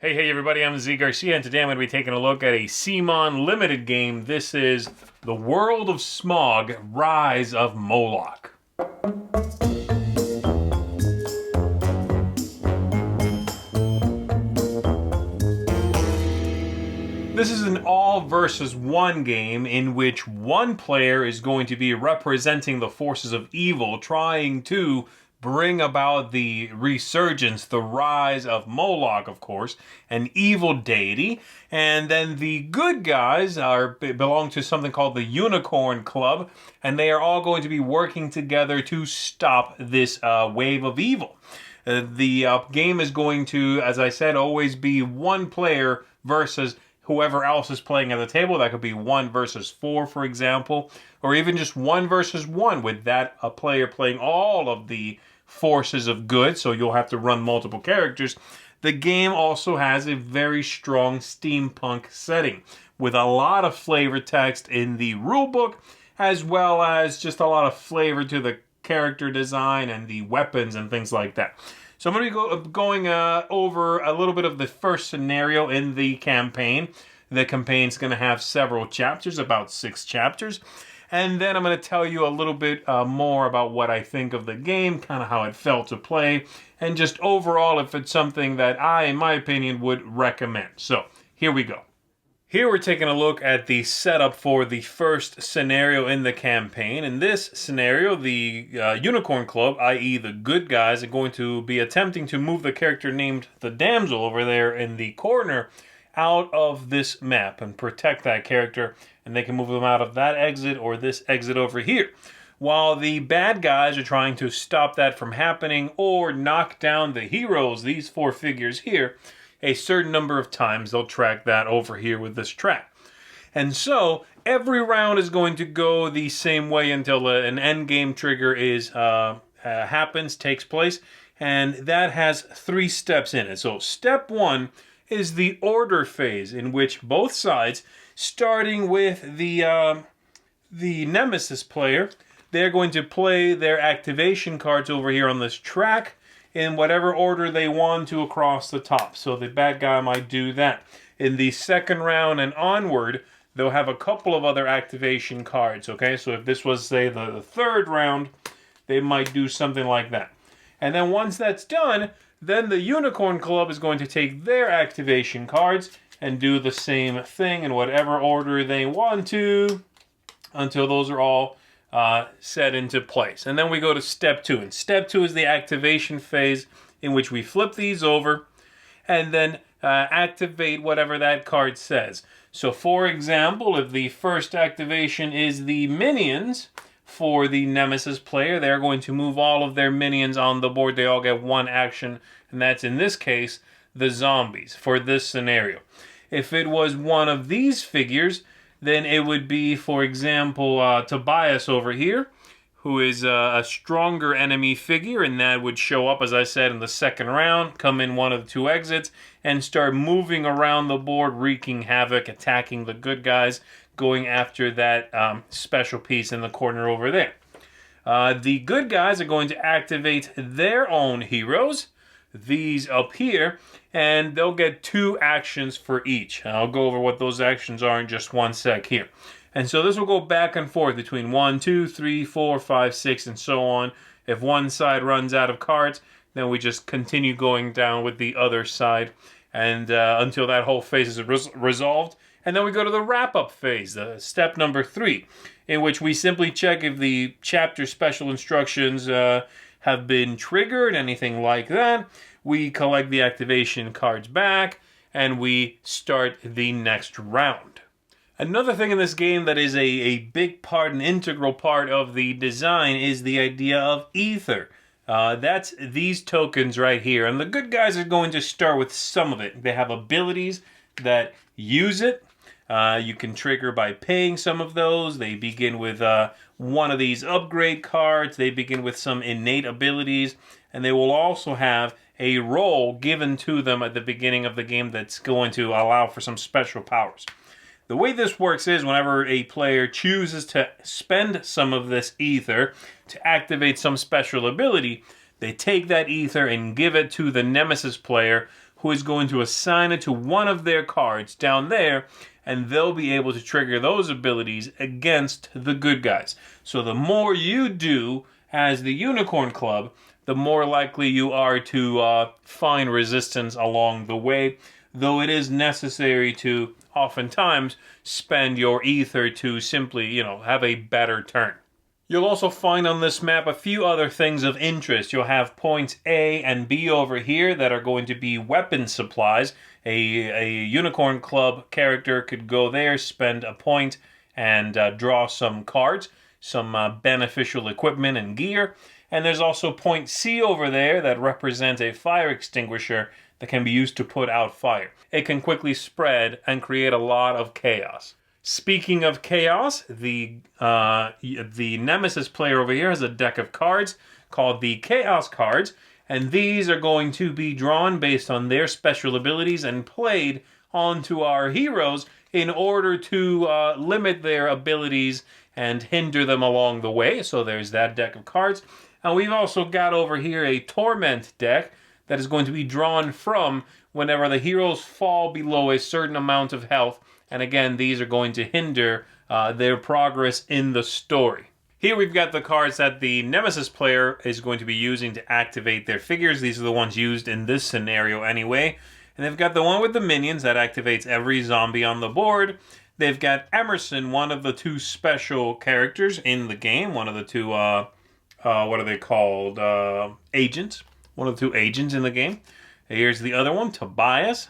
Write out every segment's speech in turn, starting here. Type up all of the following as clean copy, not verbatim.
Hey everybody, I'm Z Garcia, and today I'm going to be taking a look at a CMON Limited game. This is The World of SMOG, Rise of Moloch. This is an all versus one game in which one player is going to be representing the forces of evil, trying to bring about the resurgence, the rise of Moloch, of course, an evil deity. And then the good guys belong to something called the Unicorn Club, and they are all going to be working together to stop this wave of evil. The game is going to, as I said, always be one player versus whoever else is playing at the table. That could be 1 versus 4, for example, or even just 1 versus 1 with that a player playing all of the forces of good, so you'll have to run multiple characters. The game also has a very strong steampunk setting with a lot of flavor text in the rulebook, as well as just a lot of flavor to the character design and the weapons and things like that. So I'm going to be going over a little bit of the first scenario in the campaign. The campaign's going to have several chapters, about 6 chapters. And then I'm going to tell you a little bit more about what I think of the game, kind of how it felt to play, and just overall if it's something that I, in my opinion, would recommend. So here we go. Here we're taking a look at the setup for the first scenario in the campaign. In this scenario, the Unicorn Club, i.e. the good guys, are going to be attempting to move the character named the Damsel over there in the corner out of this map and protect that character, and they can move them out of that exit or this exit over here. While the bad guys are trying to stop that from happening or knock down the heroes, these 4 figures here, a certain number of times. They'll track that over here with this track. And so every round is going to go the same way until an end game trigger takes place, and that has 3 steps in it. So step 1 is the order phase, in which both sides, starting with the Nemesis player, they're going to play their activation cards over here on this track in whatever order they want to across the top. So the bad guy might do that. In the second round and onward, they'll have a couple of other activation cards, okay? So if this was, say, the third round, they might do something like that. And then once that's done, then the Unicorn Club is going to take their activation cards and do the same thing in whatever order they want to until those are all set into place. And then we go to step 2. And step 2 is the activation phase, in which we flip these over and then activate whatever that card says. So for example, if the first activation is the minions for the Nemesis player, they're going to move all of their minions on the board. They all get 1 action, and that's in this case the zombies for this scenario. If it was one of these figures, then it would be, for example, Tobias over here, who is a stronger enemy figure, and that would show up, as I said, in the second round, come in one of the 2 exits, and start moving around the board, wreaking havoc, attacking the good guys, going after that special piece in the corner over there. The good guys are going to activate their own heroes, these up here, and they'll get 2 actions for each. I'll go over what those actions are in just 1 sec here. And so this will go back and forth between 1, 2, 3, 4, 5, 6, and so on. If one side runs out of cards, then we just continue going down with the other side and until that whole phase is resolved. And then we go to the wrap-up phase, step number 3, in which we simply check if the chapter special instructions have been triggered, anything like that. We collect the activation cards back, and we start the next round. Another thing in this game that is a big part, an integral part of the design, is the idea of ether. That's these tokens right here, and the good guys are going to start with some of it. They have abilities that use it. You can trigger by paying some of those. They begin with one of these upgrade cards. They begin with some innate abilities, and they will also have a role given to them at the beginning of the game that's going to allow for some special powers. The way this works is whenever a player chooses to spend some of this ether to activate some special ability, they take that ether and give it to the Nemesis player, who is going to assign it to one of their cards down there, and they'll be able to trigger those abilities against the good guys. So the more you do as the Unicorn Club, the more likely you are to find resistance along the way, though it is necessary to oftentimes spend your ether to simply, have a better turn. You'll also find on this map a few other things of interest. You'll have points A and B over here that are going to be weapon supplies. A Unicorn Club character could go there, spend a point, and draw some cards, some beneficial equipment and gear. And there's also point C over there that represents a fire extinguisher that can be used to put out fire. It can quickly spread and create a lot of chaos. Speaking of chaos, the Nemesis player over here has a deck of cards called the Chaos cards, and these are going to be drawn based on their special abilities and played onto our heroes in order to limit their abilities and hinder them along the way. So there's that deck of cards. And we've also got over here a Torment deck that is going to be drawn from whenever the heroes fall below a certain amount of health. And again, these are going to hinder their progress in the story. Here we've got the cards that the Nemesis player is going to be using to activate their figures. These are the ones used in this scenario anyway. And they've got the one with the minions that activates every zombie on the board. They've got Emerson, one of the two special characters in the game. One of the two, what are they called? Agents. One of the two agents in the game. Here's the other one, Tobias.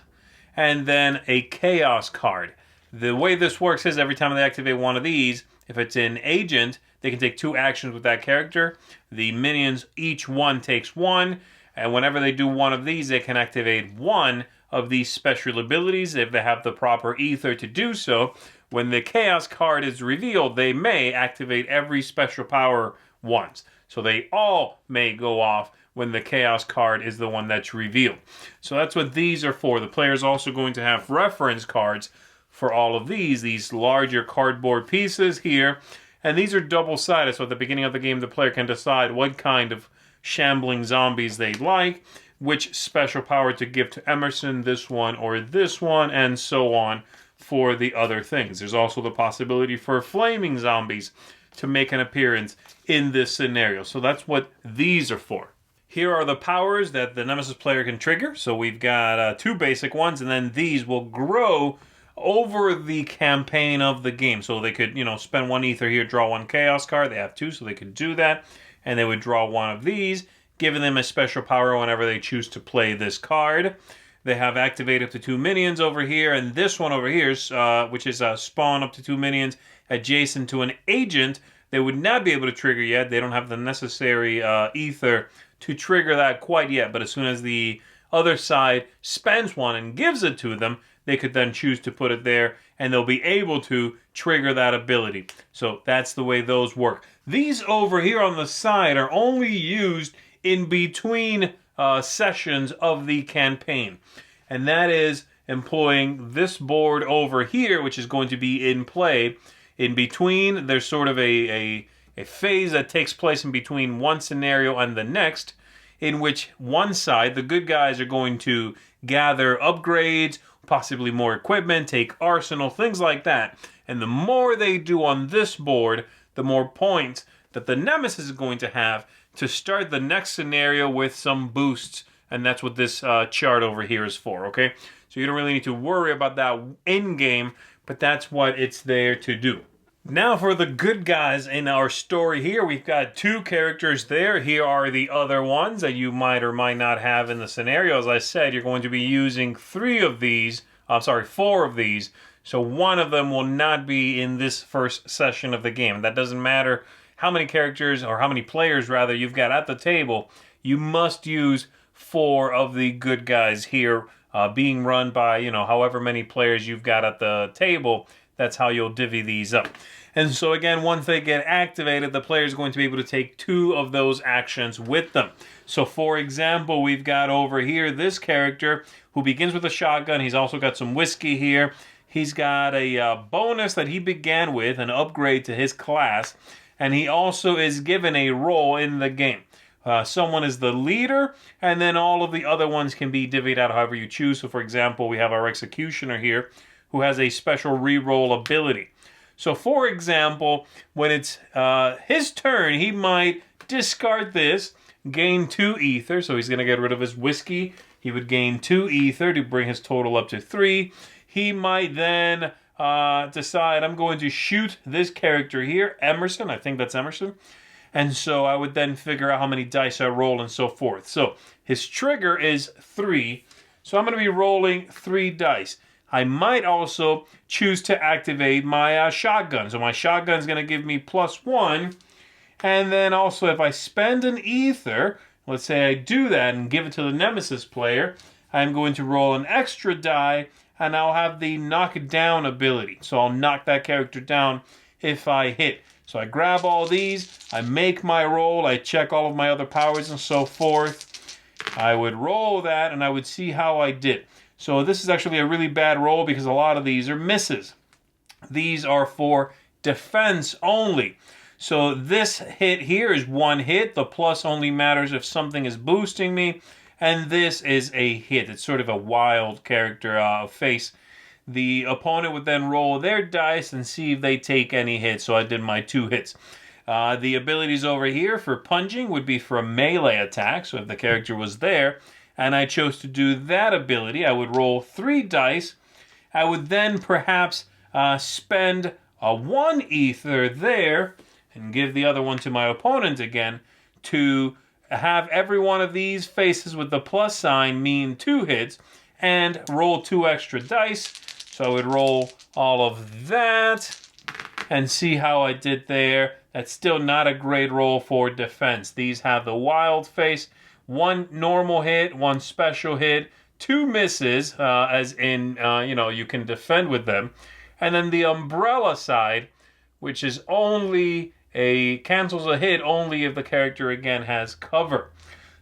And then a Chaos card. The way this works is every time they activate one of these, if it's an agent, they can take 2 actions with that character. The minions, each one takes 1. And whenever they do one of these, they can activate one of these special abilities if they have the proper ether to do so. When the Chaos card is revealed, they may activate every special power once. So they all may go off when the Chaos card is the one that's revealed. So that's what these are for. The player's also going to have reference cards for all of these larger cardboard pieces here. And these are double-sided, so at the beginning of the game, the player can decide what kind of shambling zombies they like, which special power to give to Emerson, this one or this one, and so on for the other things. There's also the possibility for flaming zombies to make an appearance in this scenario. So that's what these are for. Here are the powers that the Nemesis player can trigger. So we've got 2 basic ones, and then these will grow over the campaign of the game. So they could, spend 1 ether here, draw 1 Chaos card. They have 2, so they could do that. And they would draw 1 of these, giving them a special power whenever they choose to play this card. They have activate up to 2 minions over here, and this one over here, which is spawn up to 2 minions adjacent to an agent, they would not be able to trigger yet. They don't have the necessary ether to trigger that quite yet, but as soon as the other side spends 1 and gives it to them, they could then choose to put it there, and they'll be able to trigger that ability. So that's the way those work. These over here on the side are only used in between sessions of the campaign. And that is employing this board over here, which is going to be in play. In between, there's sort of a phase that takes place in between one scenario and the next, in which one side, the good guys, are going to gather upgrades, possibly more equipment, take arsenal, things like that. And the more they do on this board, the more points that the Nemesis is going to have to start the next scenario with some boosts. And that's what this chart over here is for, okay? So you don't really need to worry about that in-game, but that's what it's there to do. Now for the good guys in our story here, we've got 2 characters there. Here are the other ones that you might or might not have in the scenario. As I said, you're going to be using 4 of these. So one of them will not be in this first session of the game. That doesn't matter how many characters, or how many players rather, you've got at the table. You must use 4 of the good guys here, being run by, however many players you've got at the table. That's how you'll divvy these up. And so again, once they get activated, the player is going to be able to take 2 of those actions with them. So for example, we've got over here this character who begins with a shotgun. He's also got some whiskey here. He's got a bonus that he began with, an upgrade to his class. And he also is given a role in the game. someone is the leader, and then all of the other ones can be divvied out however you choose. So, for example, we have our executioner here, who has a special reroll ability. So, for example, when it's his turn, he might discard this, gain 2 ether. So he's going to get rid of his whiskey. He would gain 2 ether to bring his total up to 3. He might then decide, I'm going to shoot this character here, Emerson. I think that's Emerson. And so I would then figure out how many dice I roll and so forth. So his trigger is 3. So I'm going to be rolling 3 dice. I might also choose to activate my shotgun. So my shotgun is going to give me +1. And then also if I spend an ether, let's say I do that and give it to the Nemesis player, I'm going to roll an extra die and I'll have the knock down ability. So I'll knock that character down if I hit. So I grab all these, I make my roll, I check all of my other powers and so forth. I would roll that and I would see how I did. So this is actually a really bad roll because a lot of these are misses. These are for defense only. So this hit here is 1 hit. The plus only matters if something is boosting me. And this is a hit. It's sort of a wild character face. The opponent would then roll their dice and see if they take any hits. So I did my 2 hits. The abilities over here for punching would be for a melee attack. So if the character was there and I chose to do that ability, I would roll 3 dice. I would then perhaps spend a 1 ether there and give the other one to my opponent again to have every one of these faces with the plus sign mean 2 hits and roll 2 extra dice. So I would roll all of that and see how I did there. That's still not a great roll for defense. These have the wild face, 1 normal hit, 1 special hit, 2 misses, as in, you can defend with them. And then the umbrella side, which is only cancels a hit only if the character again has cover.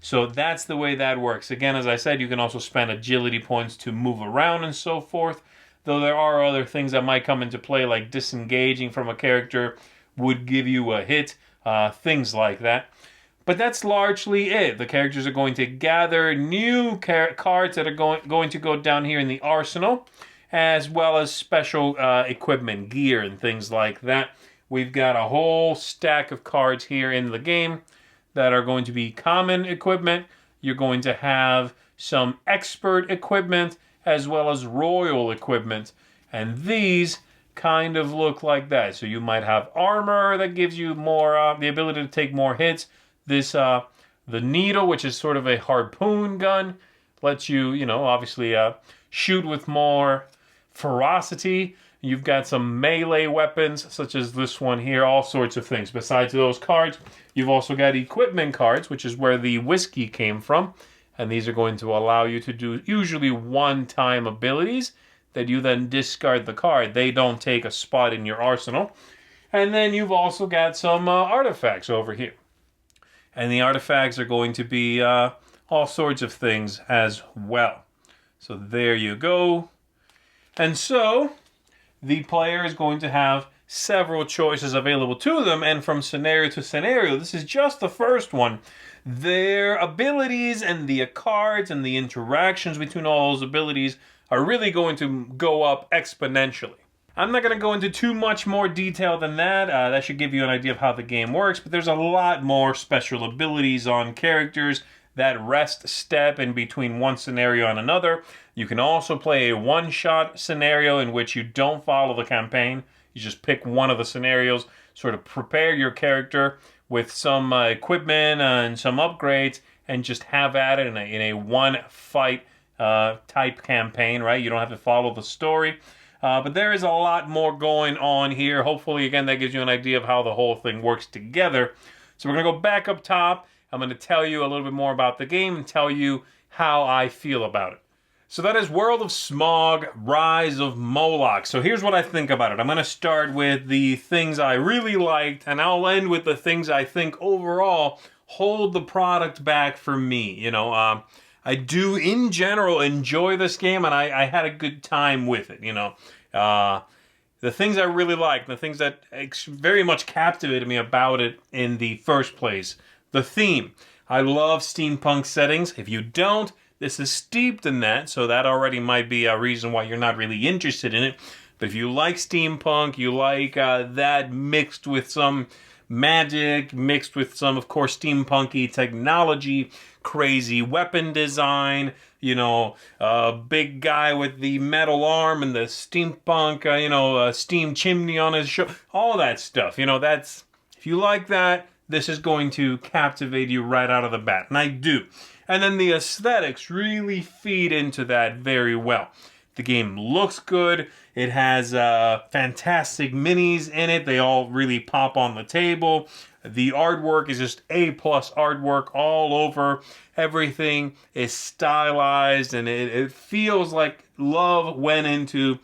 So that's the way that works. Again, as I said, you can also spend agility points to move around and so forth. Though there are other things that might come into play, like disengaging from a character would give you a hit, things like that. But that's largely it. The characters are going to gather new cards that are going to go down here in the arsenal, as well as special equipment, gear, and things like that. We've got a whole stack of cards here in the game that are going to be common equipment. You're going to have some expert equipment as well as royal equipment. And these kind of look like that. So you might have armor that gives you more, the ability to take more hits. This, the needle, which is sort of a harpoon gun, lets you, obviously shoot with more ferocity. You've got some melee weapons, such as this one here, all sorts of things. Besides those cards, you've also got equipment cards, which is where the whiskey came from. And these are going to allow you to do usually one-time abilities that you then discard the card. They don't take a spot in your arsenal. And then you've also got some artifacts over here. And the artifacts are going to be all sorts of things as well. So there you go. And so the player is going to have several choices available to them. And from scenario to scenario, this is just the first one, their abilities and the cards and the interactions between all those abilities are really going to go up exponentially. I'm not going to go into too much more detail than that. That should give you an idea of how the game works, but there's a lot more special abilities on characters that rest step in between one scenario and another. You can also play a one-shot scenario in which you don't follow the campaign. You just pick one of the scenarios, sort of prepare your character with some equipment and some upgrades, and just have at it in a one-fight type campaign, right? You don't have to follow the story. But there is a lot more going on here. Hopefully, again, that gives you an idea of how the whole thing works together. So we're going to go back up top. I'm going to tell you a little bit more about the game and tell you how I feel about it. So that is World of SMOG, Rise of Moloch. So here's what I think about it. I'm going to start with the things I really liked, and I'll end with the things I think overall hold the product back for me. I do, in general, enjoy this game, and I had a good time with it, The things I really liked, the things that very much captivated me about it in the first place. The theme. I love steampunk settings. If you don't, this is steeped in that, so that already might be a reason why you're not really interested in it. But if you like steampunk, you like that mixed with some magic, mixed with some, of course, steampunky technology, crazy weapon design, big guy with the metal arm and the steampunk, steam chimney on his show, all that stuff. If you like that, this is going to captivate you right out of the bat. And I do. And then the aesthetics really feed into that very well. The game looks good. It has fantastic minis in it. They all really pop on the table. The artwork is just A-plus artwork all over. Everything is stylized, and it feels like love went into,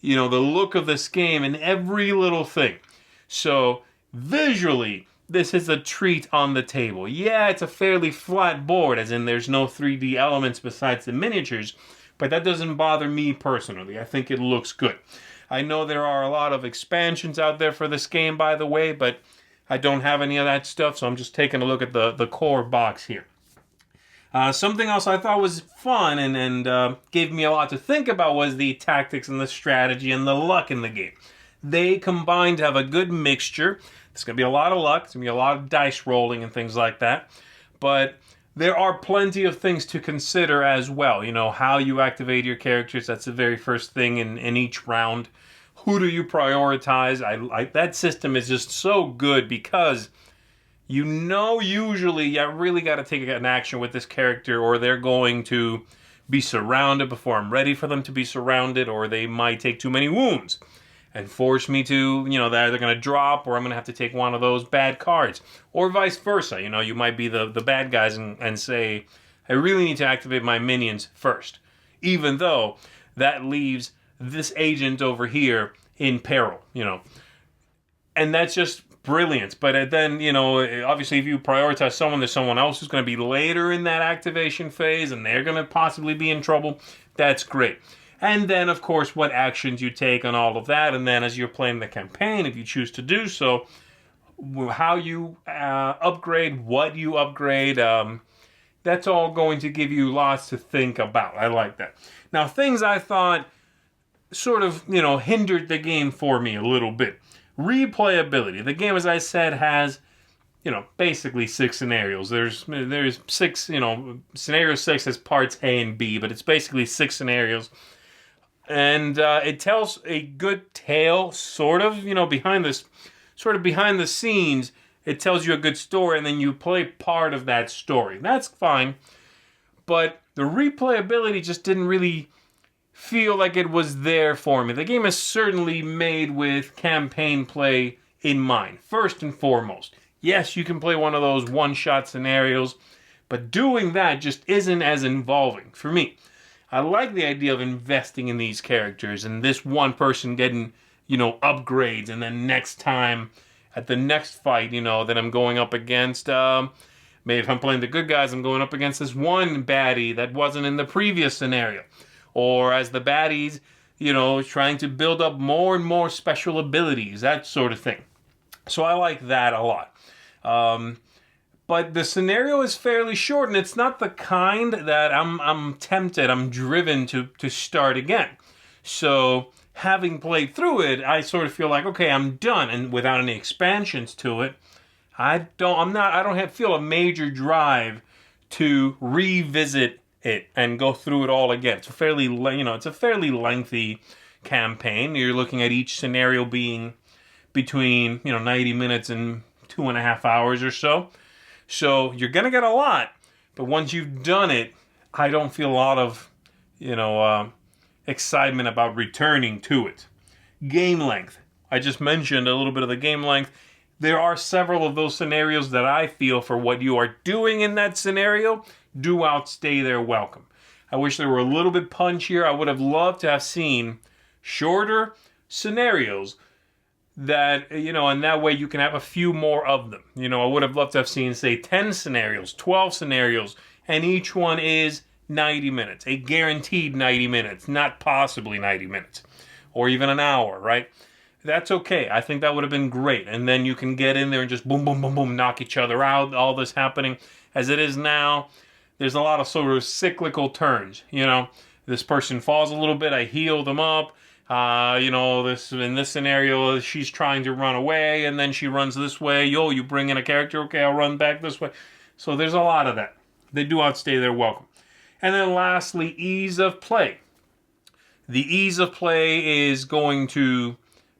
the look of this game and every little thing. So visually, this is a treat on the table. Yeah, it's a fairly flat board, as in there's no 3D elements besides the miniatures, but that doesn't bother me personally. I think it looks good. I know there are a lot of expansions out there for this game, by the way, but I don't have any of that stuff, so I'm just taking a look at the core box here. Something else I thought was fun and gave me a lot to think about was the tactics and the strategy and the luck in the game. They combined to have a good mixture. There's going to be a lot of luck. There's going to be a lot of dice rolling and things like that. But there are plenty of things to consider as well. How you activate your characters. That's the very first thing in each round. Who do you prioritize? That system is just so good because usually you really got to take an action with this character, or they're going to be surrounded before I'm ready for them to be surrounded, or they might take too many wounds and force me to, they're either going to drop, or I'm going to have to take one of those bad cards. Or vice versa. You might be the bad guys and say, I really need to activate my minions first. Even though that leaves this agent over here in peril, And that's just brilliant. But then, obviously if you prioritize someone, there's someone else who's going to be later in that activation phase, and they're going to possibly be in trouble. That's great. And then, of course, what actions you take on all of that. And then as you're playing the campaign, if you choose to do so, how you upgrade, what you upgrade, that's all going to give you lots to think about. I like that. Now, things I thought sort of, hindered the game for me a little bit. Replayability. The game, as I said, has, basically 6 scenarios. There's 6, scenario 6 has parts A and B, but it's basically 6 scenarios. And it tells a good tale, sort of, behind the scenes. It tells you a good story, and then you play part of that story. That's fine. But the replayability just didn't really feel like it was there for me. The game is certainly made with campaign play in mind, first and foremost. Yes, you can play one of those one-shot scenarios, but doing that just isn't as involving for me. I like the idea of investing in these characters and this one person getting, upgrades, and then next time at the next fight, that I'm going up against, maybe if I'm playing the good guys, I'm going up against this one baddie that wasn't in the previous scenario. Or as the baddies, trying to build up more and more special abilities, that sort of thing. So I like that a lot. But the scenario is fairly short, and it's not the kind that I'm tempted, I'm driven to start again. So having played through it, I sort of feel like, okay, I'm done, and without any expansions to it, I don't feel a major drive to revisit it and go through it all again. It's a fairly lengthy campaign. You're looking at each scenario being between 90 minutes and 2.5 hours or so. So you're going to get a lot, but once you've done it, I don't feel a lot of, excitement about returning to it. Game length. I just mentioned a little bit of the game length. There are several of those scenarios that I feel for what you are doing in that scenario do outstay their welcome. I wish they were a little bit punchier. I would have loved to have seen shorter scenarios that, and that way you can have a few more of them. I would have loved to have seen, say, 10 scenarios, 12 scenarios, and each one is 90 minutes. A guaranteed 90 minutes, not possibly 90 minutes. Or even an hour, right? That's okay. I think that would have been great. And then you can get in there and just boom, boom, boom, boom, knock each other out, all this happening. As it is now, there's a lot of sort of cyclical turns. You know, this person falls a little bit, I heal them up. You know, in this scenario, she's trying to run away, and then she runs this way. Yo, you bring in a character, okay, I'll run back this way. So there's a lot of that. They do outstay their welcome. And then lastly, ease of play. The ease of play is going to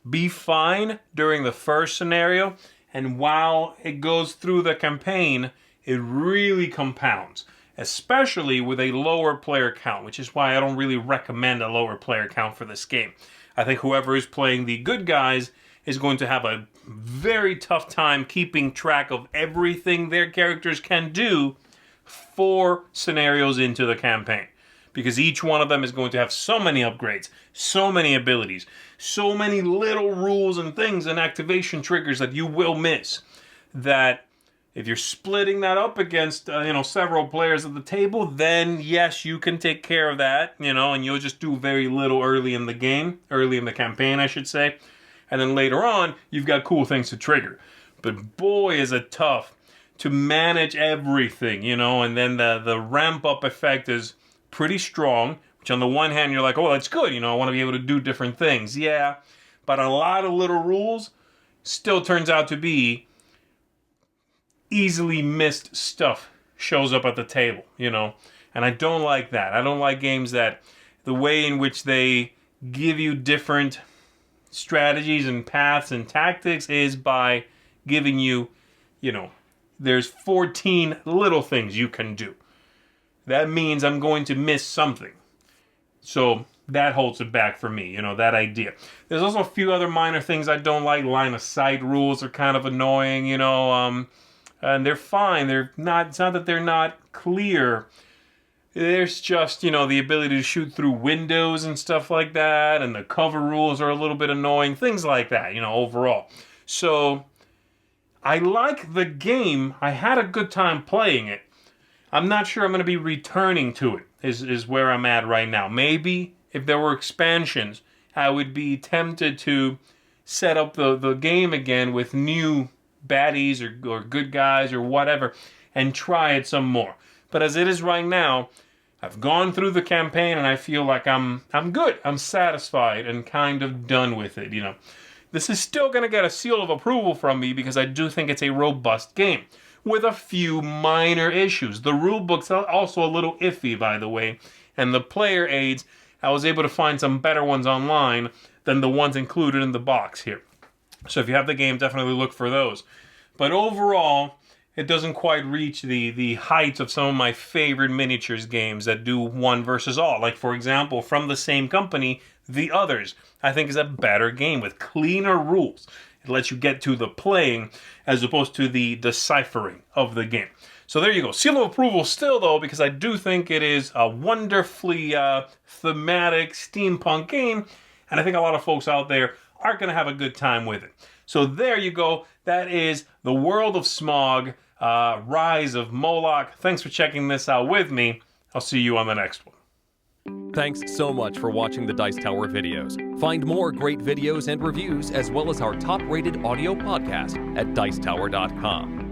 be fine during the first scenario, and while it goes through the campaign, it really compounds, especially with a lower player count, which is why I don't really recommend a lower player count for this game. I think whoever is playing the good guys is going to have a very tough time keeping track of everything their characters can do 4 scenarios into the campaign. Because each one of them is going to have so many upgrades, so many abilities, so many little rules and things and activation triggers that you will miss. That if you're splitting that up against several players at the table, then yes, you can take care of that, and you'll just do very little early in the game, early in the campaign, I should say. And then later on, you've got cool things to trigger. But boy, is it tough to manage everything, and then the ramp up effect is pretty strong, which on the one hand, you're like, oh, that's good, I want to be able to do different things. Yeah, but a lot of little rules still turns out to be easily missed stuff shows up at the table, and I don't like that. I don't like games that the way in which they give you different strategies and paths and tactics is by giving you, there's 14 little things you can do. That means I'm going to miss something. So that holds it back for me, that idea. There's also a few other minor things I don't like. Line of sight rules are kind of annoying, and they're fine. It's not that they're not clear. There's just, the ability to shoot through windows and stuff like that, and the cover rules are a little bit annoying, things like that, overall. So I like the game. I had a good time playing it. I'm not sure I'm going to be returning to it, is where I'm at right now. Maybe if there were expansions, I would be tempted to set up the game again with new baddies or good guys or whatever and try it some more. But as it is right now, I've gone through the campaign and I feel like I'm good. I'm satisfied and kind of done with it, This is still going to get a seal of approval from me because I do think it's a robust game, with a few minor issues. The rulebook's also a little iffy, by the way, and the player aids, I was able to find some better ones online than the ones included in the box here. So if you have the game, definitely look for those. But overall, it doesn't quite reach the heights of some of my favorite miniatures games that do one versus all. Like, for example, from the same company, The Others, I think is a better game with cleaner rules. It lets you get to the playing as opposed to the deciphering of the game. So there you go. Seal of approval still, though, because I do think it is a wonderfully thematic steampunk game, and I think a lot of folks out there are going to have a good time with it. So there you go. That is The World of SMOG, Rise of Moloch. Thanks for checking this out with me. I'll see you on the next one. Thanks so much for watching the Dice Tower videos. Find more great videos and reviews, as well as our top-rated audio podcast at Dicetower.com.